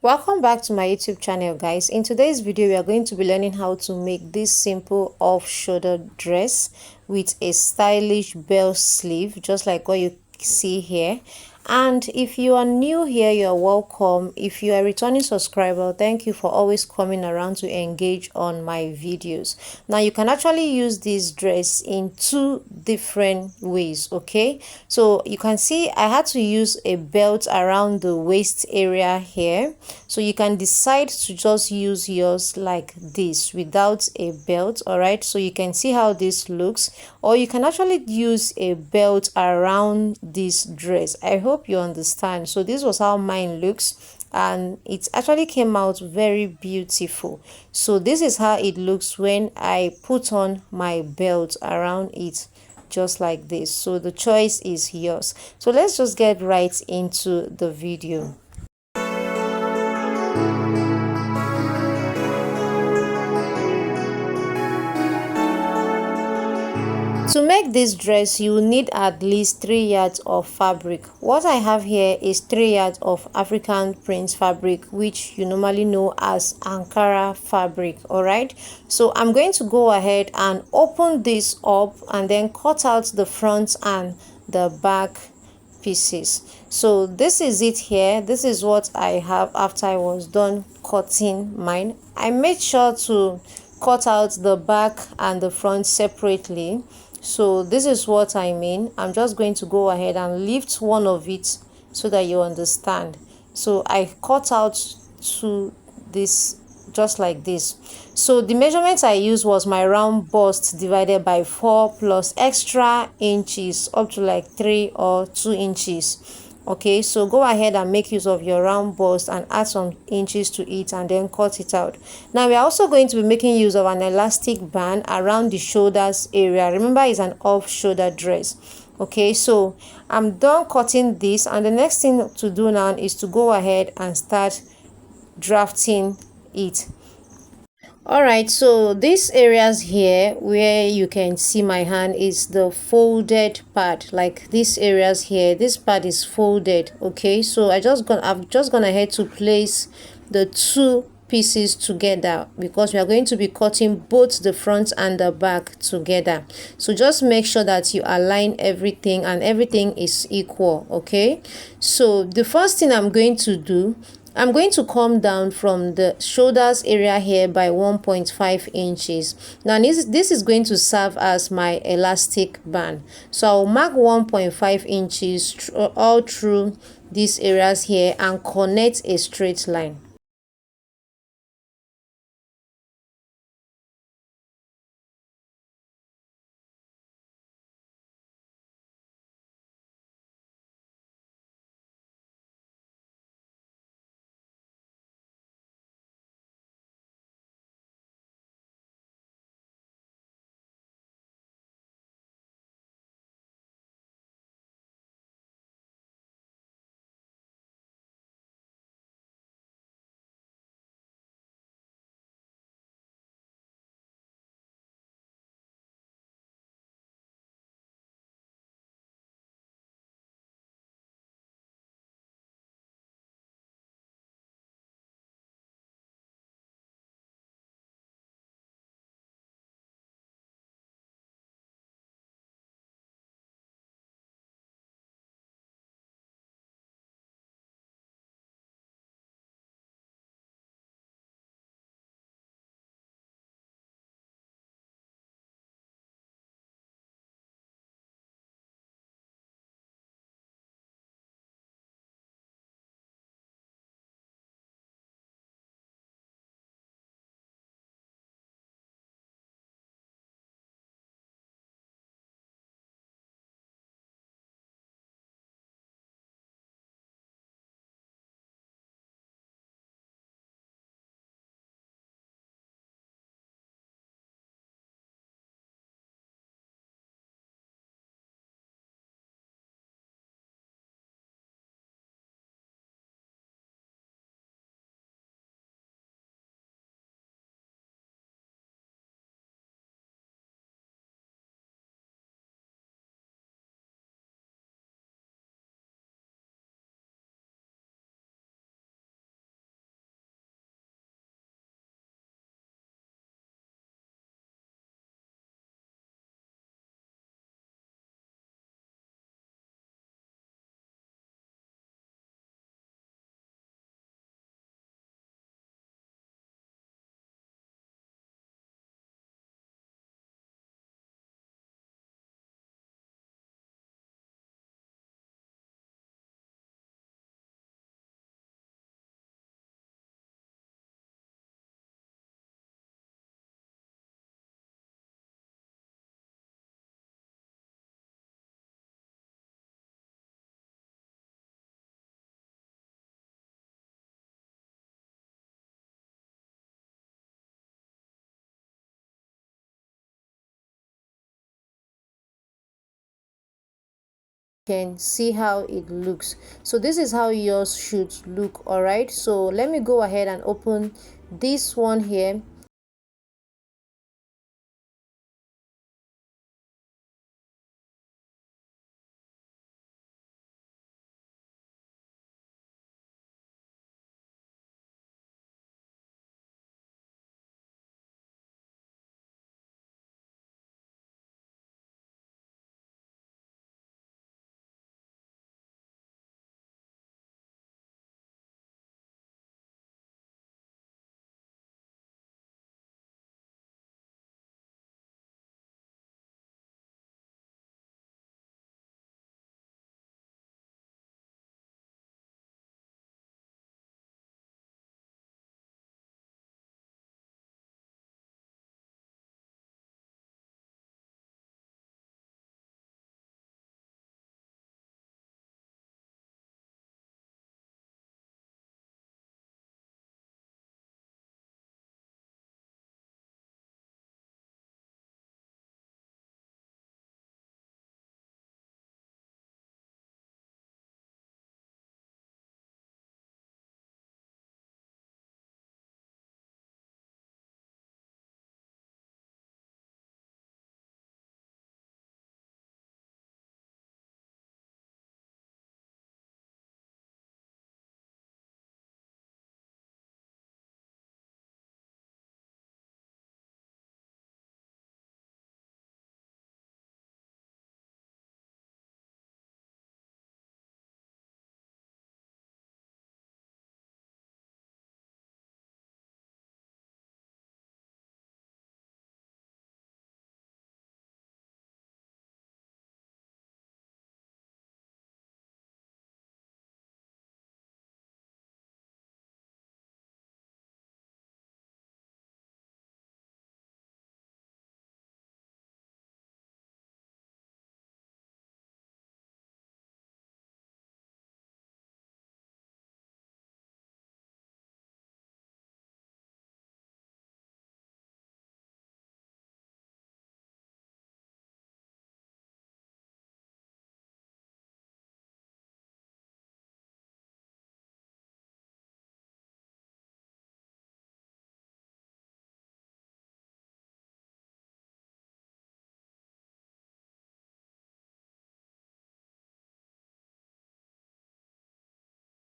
Welcome back to my YouTube channel, guys. In today's video we are going to be learning how to make this simple off-shoulder dress with a stylish bell sleeve, just like what you see here. And if you are new here, you're welcome. If you are a returning subscriber, thank you for always coming around to engage on my videos. Now you can actually use this dress in two different ways. Okay, so you can see I had to use a belt around the waist area here, so you can decide to just use yours like this without a belt. All right, so you can see how this looks, or you can actually use a belt around this dress. I hope you understand. So this was how mine looks, and it actually came out very beautiful. So this is how it looks when I put on my belt around it, just like this. So the choice is yours. So let's just get right into the video. To make this dress, you will need at least 3 yards of fabric. What I have here is 3 yards of African print fabric, which you normally know as Ankara fabric. Alright, so I'm going to go ahead and open this up and then cut out the front and the back pieces. So this is it here. This is what I have after I was done cutting mine. I made sure to cut out the back and the front separately. So this is what I mean. I'm just going to go ahead and lift one of it so that you understand. So I cut out to this just like this. So the measurement I used was my round bust divided by 4 plus extra inches up to like 3 or 2 inches. Okay, so go ahead and make use of your round bust and add some inches to it and then cut it out. Now we are also going to be making use of an elastic band around the shoulders area. Remember, it's an off shoulder dress. Okay, so I'm done cutting this, and the next thing to do now is to go ahead and start drafting it. Alright, so these areas here where you can see my hand is the folded part. Like these areas here, this part is folded. Okay, so I've just gone ahead to place the two pieces together because we are going to be cutting both the front and the back together. So just make sure that you align everything and everything is equal. Okay, so the first thing I'm going to do, I'm going to come down from the shoulders area here by 1.5 inches. Now this is going to serve as my elastic band. So I'll mark 1.5 inches all through these areas here and connect a straight line. can see how it looks. So this is how yours should look. All right, so let me go ahead and open this one here.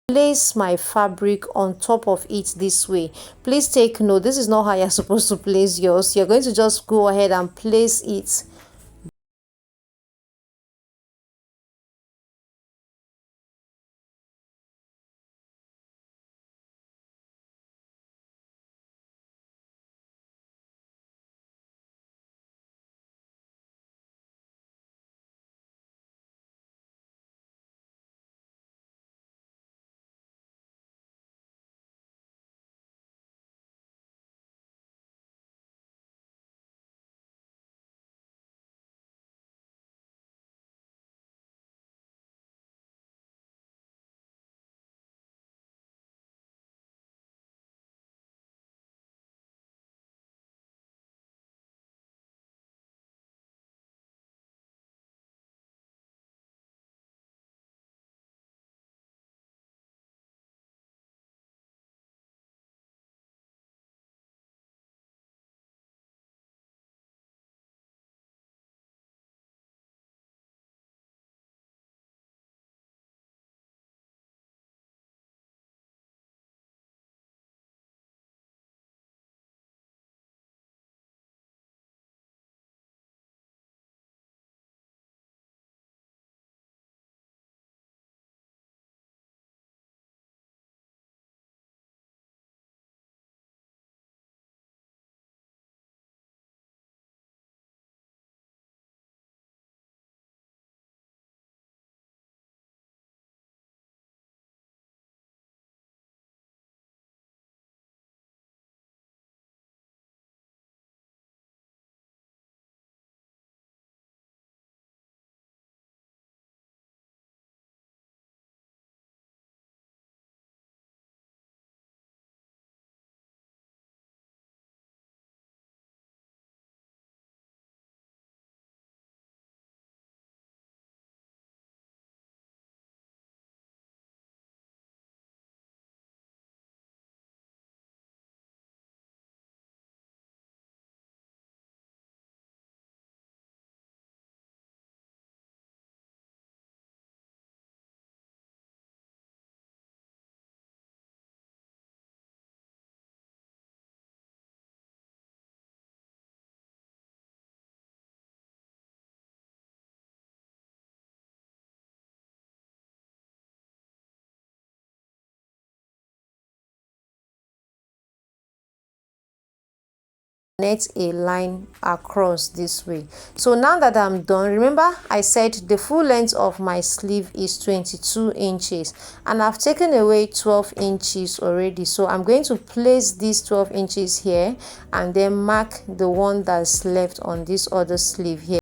Place my fabric on top of it this way. Please take note, this is not how you're supposed to place yours. You're going to just go ahead and place it connect a line across this way. So now that I'm done, remember I said the full length of my sleeve is 22 inches and I've taken away 12 inches already. So I'm going to place these 12 inches here and then mark the one that's left on this other sleeve here.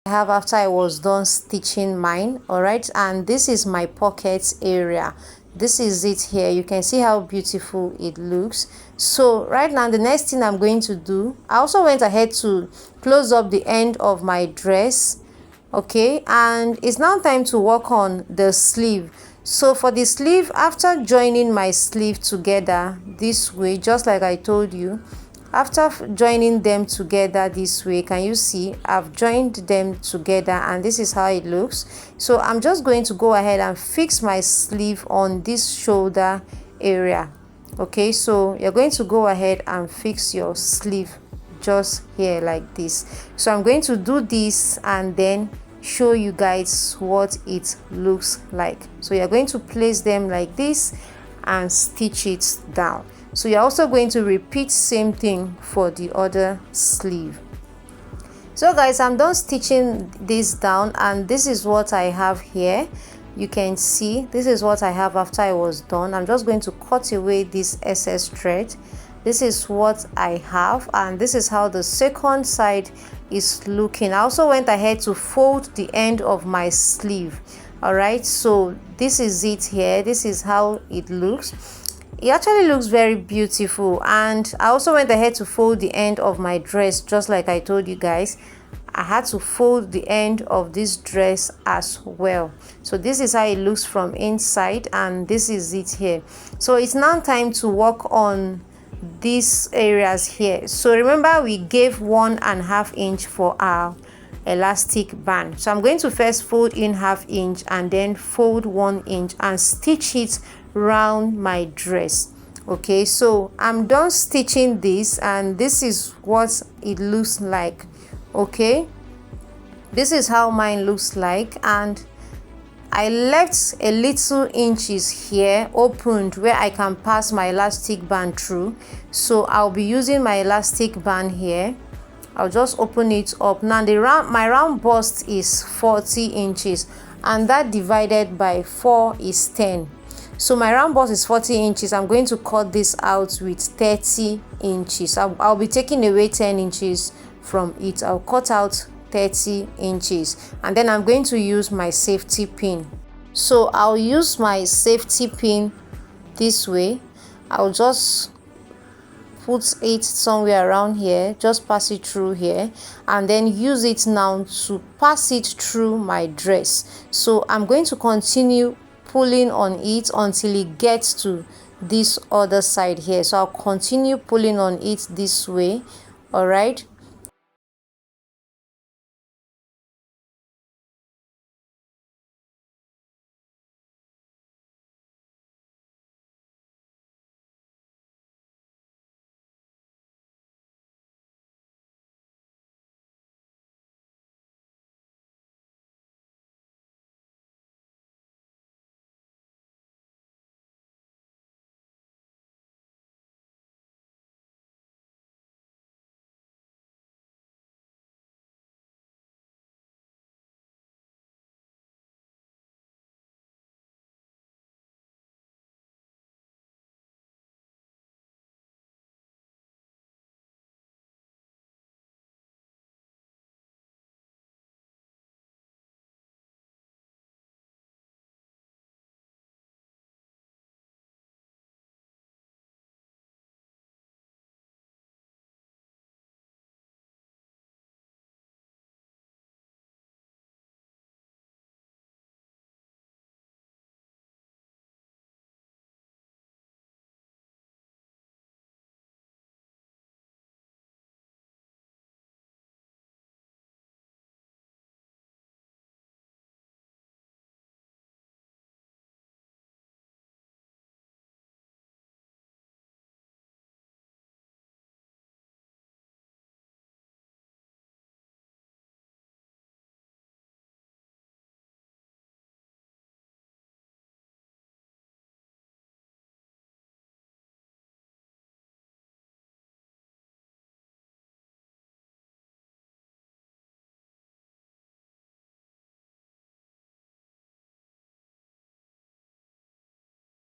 have after I was done stitching mine. All right, and this is my pocket area. This is it here. You can see how beautiful it looks. So right now, the next thing I'm going to do, I also went ahead to close up the end of my dress. Okay, and it's now time to work on the sleeve. So for the sleeve, after joining my sleeve together this way, just like I told you, after joining them together this way, can you see I've joined them together, and this is how it looks. So I'm just going to go ahead and fix my sleeve on this shoulder area. Okay, so you're going to go ahead and fix your sleeve just here like this. So I'm going to do this and then show you guys what it looks like. So you're going to place them like this and stitch it down. So you're also going to repeat same thing for the other sleeve. So guys, I'm done stitching this down, and this is what I have here. You can see this is what I have after I was done. I'm just going to cut away this excess thread. This is what I have, and this is how the second side is looking. I also went ahead to fold the end of my sleeve. All right, so this is it here. This is how it looks. It actually looks very beautiful, and I also went ahead to fold the end of my dress just like I told you guys. I had to fold the end of this dress as well. So this is how it looks from inside, and this is it here. So it's now time to work on these areas here. So remember, we gave 1.5 inch for our elastic band. So I'm going to first fold in 1/2 inch and then fold 1 inch and stitch it round my dress. Okay, so I'm done stitching this, and this is what it looks like. Okay, this is how mine looks like, and I left a little inches here opened where I can pass my elastic band through. So I'll be using my elastic band here. I'll just open it up. Now my round bust is 40 inches, and that divided by 4 is 10. So my round bust is 40 inches. I'm going to cut this out with 30 inches. I'll be taking away 10 inches from it. I'll cut out 30 inches, and then I'm going to use my safety pin. So I'll use my safety pin this way. I'll just put it somewhere around here, just pass it through here, and then use it now to pass it through my dress. So I'm going to continue pulling on it until it gets to this other side here. So I'll continue pulling on it this way. All right,